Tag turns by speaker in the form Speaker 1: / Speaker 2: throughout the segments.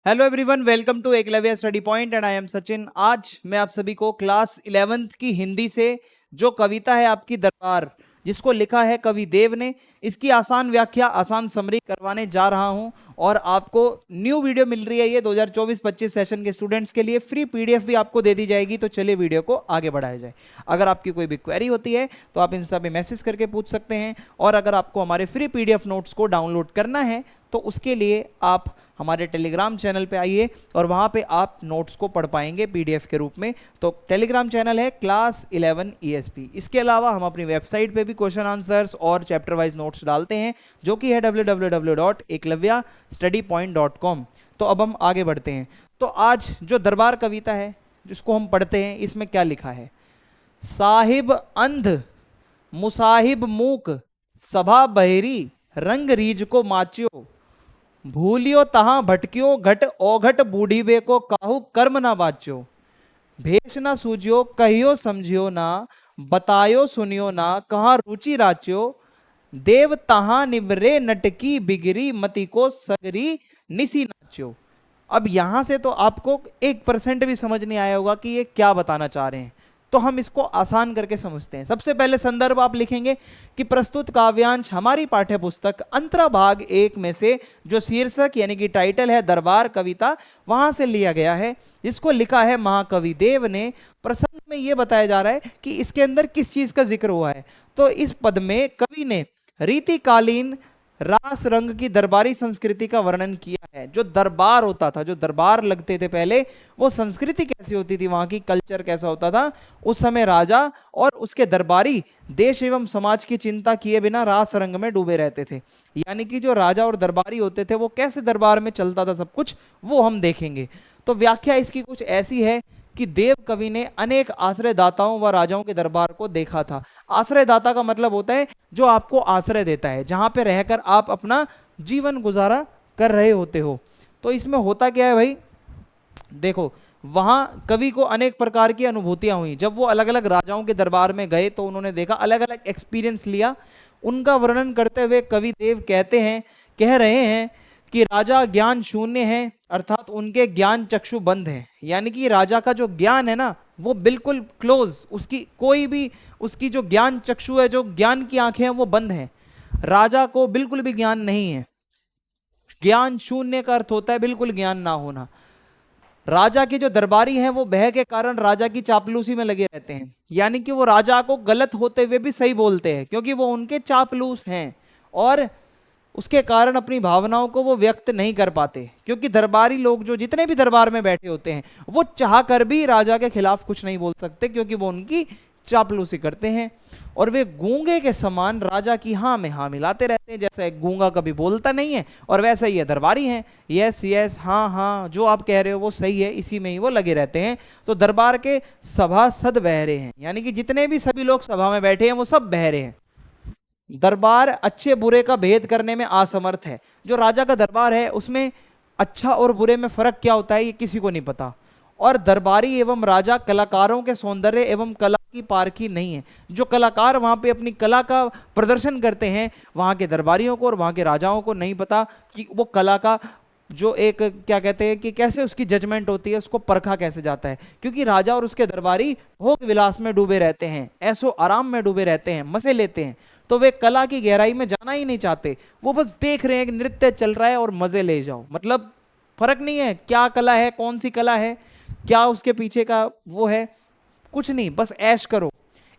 Speaker 1: Hello everyone, welcome to Eklavya study point and I am Sachin. आज मैं आप सभी को क्लास 11th की हिंदी से जो कविता है आपकी दरबार, जिसको लिखा है कवि देव ने, इसकी आसान व्याख्या, आसान समरी करवाने जा रहा हूं। और आपको न्यू वीडियो मिल रही है, ये 2024-25 सेशन के स्टूडेंट्स के लिए फ्री पीडीएफ भी आपको दे दी जाएगी। तो चलिए वीडियो को आगे बढ़ाया जाए। अगर आपकी कोई भी क्वेरी होती है तो आप इंस्टा पे मैसेज करके पूछ सकते हैं, और अगर आपको हमारे फ्री पीडीएफ नोट्स को डाउनलोड करना है तो उसके लिए आप हमारे टेलीग्राम चैनल पे आइए और वहाँ पे आप नोट्स को पढ़ पाएंगे पीडीएफ के रूप में। तो टेलीग्राम चैनल है क्लास 11 ESP। इसके अलावा हम अपनी वेबसाइट पे भी क्वेश्चन आंसर्स और चैप्टर वाइज नोट्स डालते हैं, जो कि है www.eklavyastudypoint.com। तो अब हम आगे बढ़ते हैं। तो आज जो दरबार कविता है जिसको हम पढ़ते हैं, इसमें क्या लिखा है। साहिब अंध मुसाहिब मूक सभा बहरी रंग रीज को माच्यो, भूलियो तहां भटकियो घट ओघट बूढ़ी बे को काहू कर्म ना बाच्यो, भेष ना सूझियो कहियो समझियो ना, बतायो सुनियो ना कहाँ रुचि राच्यो, देव तहां निबरे नटकी बिगरी मति को सगरी निसी नाच्यो। अब यहां से तो आपको 1% भी समझ नहीं आया होगा कि ये क्या बताना चाह रहे हैं, तो हम इसको आसान करके समझते हैं। सबसे पहले संदर्भ आप लिखेंगे कि प्रस्तुत काव्यांश हमारी पाठ्य पुस्तक अंतरा भाग 1 में से जो शीर्षक यानी कि टाइटल है दरबार कविता, वहां से लिया गया है। इसको लिखा है महाकवि देव ने। प्रसंग में यह बताया जा रहा है कि इसके अंदर किस चीज का जिक्र हुआ है। तो इस पद में कवि ने रीतिकालीन रास रंग की दरबारी संस्कृति का वर्णन किया है। जो दरबार होता था, जो दरबार लगते थे पहले, वो संस्कृति कैसी होती थी, वहां की कल्चर कैसा होता था। उस समय राजा और उसके दरबारी देश एवं समाज की चिंता किए बिना रास रंग में डूबे रहते थे। यानी कि जो राजा और दरबारी होते थे वो कैसे दरबार में चलता था सब कुछ, वो हम देखेंगे। तो व्याख्या इसकी कुछ ऐसी है कि देव कवि ने अनेक आश्रयदाताओं व राजाओं के दरबार को देखा था। आश्रयदाता का मतलब होता है जो आपको आश्रय देता है, जहां पे रहकर आप अपना जीवन गुजारा कर रहे होते हो। तो इसमें होता क्या है भाई, देखो, वहां कवि को अनेक प्रकार की अनुभूतियां हुई। जब वो अलग अलग राजाओं के दरबार में गए तो उन्होंने देखा, अलग अलग एक्सपीरियंस लिया। उनका वर्णन करते हुए कवि देव कह रहे हैं कि राजा ज्ञान शून्य है, अर्थात उनके ज्ञान चक्षु बंद है। यानी कि राजा का जो ज्ञान है ना, वो बिल्कुल क्लोज, उसकी कोई भी, उसकी जो ज्ञान चक्षु है, जो ज्ञान की आंखें हैं, वो बंद हैं। राजा को बिल्कुल भी ज्ञान नहीं है। ज्ञान शून्य का अर्थ होता है बिल्कुल ज्ञान ना होना। राजा के जो दरबारी हैं वो भय के कारण राजा की चापलूसी में लगे रहते हैं। यानी कि वो राजा को गलत होते हुए भी सही बोलते हैं, क्योंकि वो उनके चापलूस हैं, और उसके कारण अपनी भावनाओं को वो व्यक्त नहीं कर पाते। क्योंकि दरबारी लोग, जो जितने भी दरबार में बैठे होते हैं, वो चाह कर भी राजा के खिलाफ कुछ नहीं बोल सकते, क्योंकि वो उनकी चापलूसी करते हैं। और वे गूंगे के समान राजा की हाँ में हाँ मिलाते रहते हैं। जैसा एक गूंगा कभी बोलता नहीं है, और वैसा ही ये दरबारी हैं, यस यस हाँ हाँ, जो आप कह रहे हो वो सही है, इसी में ही वो लगे रहते हैं। तो दरबार के सभासद बहरे हैं, यानी कि जितने भी सभी लोग सभा में बैठे हैं वो सब बहरे हैं। दरबार अच्छे बुरे का भेद करने में असमर्थ है। जो राजा का दरबार है उसमें अच्छा और बुरे में फर्क क्या होता है ये किसी को नहीं पता। और दरबारी एवं राजा कलाकारों के सौंदर्य एवं कला की पारखी नहीं है। जो कलाकार वहां पे अपनी कला का प्रदर्शन करते हैं, वहां के दरबारियों को और वहां के राजाओं को नहीं पता कि वो कला का जो एक क्या कहते हैं कि कैसे उसकी जजमेंट होती है, उसको परखा कैसे जाता है। क्योंकि राजा और उसके दरबारी भोग विलास में डूबे रहते हैं, ऐसो आराम में डूबे रहते हैं, मजे लेते हैं। तो वे कला की गहराई में जाना ही नहीं चाहते। वो बस देख रहे हैं कि नृत्य चल रहा है और मजे ले जाओ। मतलब फर्क नहीं है क्या कला है, कौन सी कला है, क्या उसके पीछे का वो है, कुछ नहीं, बस ऐश करो।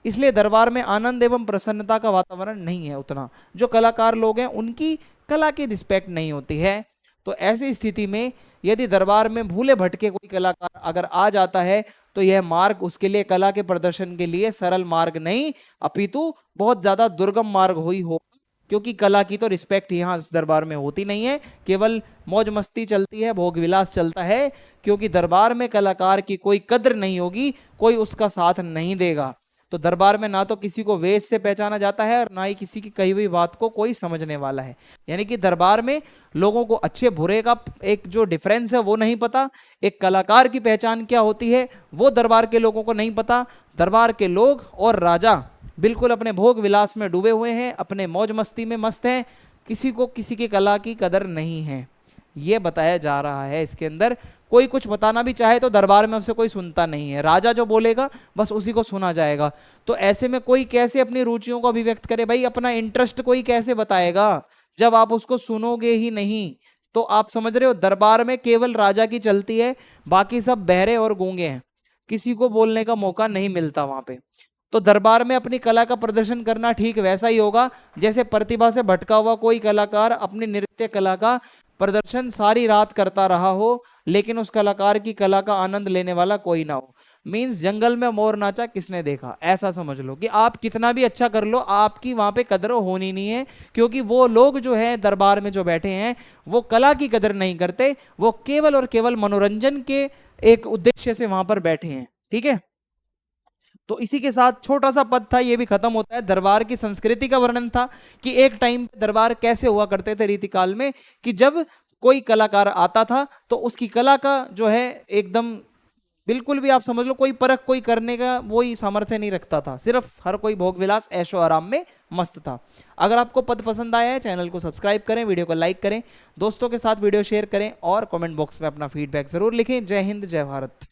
Speaker 1: इसलिए दरबार में आनंद एवं प्रसन्नता का वातावरण नहीं है उतना। जो कलाकार लोग हैं उनकी कला की रिस्पेक्ट नहीं होती है। तो ऐसी स्थिति में यदि दरबार में भूले भटके कोई कलाकार अगर आ जाता है, तो यह मार्ग उसके लिए, कला के प्रदर्शन के लिए सरल मार्ग नहीं, अपितु बहुत ज्यादा दुर्गम मार्ग हुई हो। क्योंकि कला की तो रिस्पेक्ट यहाँ इस दरबार में होती नहीं है, केवल मौज मस्ती चलती है, भोग विलास चलता है। क्योंकि दरबार में कलाकार की कोई कद्र नहीं होगी, कोई उसका साथ नहीं देगा। तो दरबार में ना तो किसी को वेश से पहचाना जाता है और ना ही किसी की कही हुई बात को कोई समझने वाला है। यानी कि दरबार में लोगों को अच्छे बुरे का एक जो डिफरेंस है वो नहीं पता। एक कलाकार की पहचान क्या होती है वो दरबार के लोगों को नहीं पता। दरबार के लोग और राजा बिल्कुल अपने भोग विलास में डूबे हुए हैं, अपने मौज मस्ती में मस्त हैं, किसी को किसी की कला की कदर नहीं है। ये बताया जा रहा है इसके अंदर। कोई कुछ बताना भी चाहे तो दरबार में उससे कोई सुनता नहीं है, राजा जो बोलेगा बस उसी को सुना जाएगा। तो ऐसे में कोई कैसे अपनी रुचियों को अभिव्यक्त करे भाई, अपना इंटरेस्ट कोई कैसे बताएगा जब आप उसको सुनोगे ही नहीं। तो आप समझ रहे हो, दरबार में केवल राजा की चलती है, बाकी सब बहरे और गूंगे हैं, किसी को बोलने का मौका नहीं मिलता वहां पे। तो दरबार में अपनी कला का प्रदर्शन करना ठीक वैसा ही होगा जैसे प्रतिभा से भटका हुआ कोई कलाकार अपनी नृत्य कला का प्रदर्शन सारी रात करता रहा हो, लेकिन उस कलाकार की कला का आनंद लेने वाला कोई ना हो। मींस जंगल में मोर नाचा किसने देखा, ऐसा समझ लो कि आप कितना भी अच्छा कर लो, आपकी वहां पे कदर होनी नहीं है, क्योंकि वो लोग जो है दरबार में जो बैठे हैं वो कला की कदर नहीं करते, वो केवल और केवल मनोरंजन के एक उद्देश्य से वहां पर बैठे हैं। ठीक है, तो इसी के साथ छोटा सा पद था ये भी खत्म होता है। दरबार की संस्कृति का वर्णन था कि एक टाइम दरबार कैसे हुआ करते थे रीतिकाल में, कि जब कोई कलाकार आता था तो उसकी कला का जो है एकदम बिल्कुल भी आप समझ लो कोई परख कोई करने का वही सामर्थ्य नहीं रखता था, सिर्फ हर कोई भोग विलास ऐशो आराम में मस्त था। अगर आपको पद पसंद आया है चैनल को सब्सक्राइब करें, वीडियो को लाइक करें, दोस्तों के साथ वीडियो शेयर करें और कमेंट बॉक्स में अपना फीडबैक जरूर लिखें। जय हिंद, जय भारत।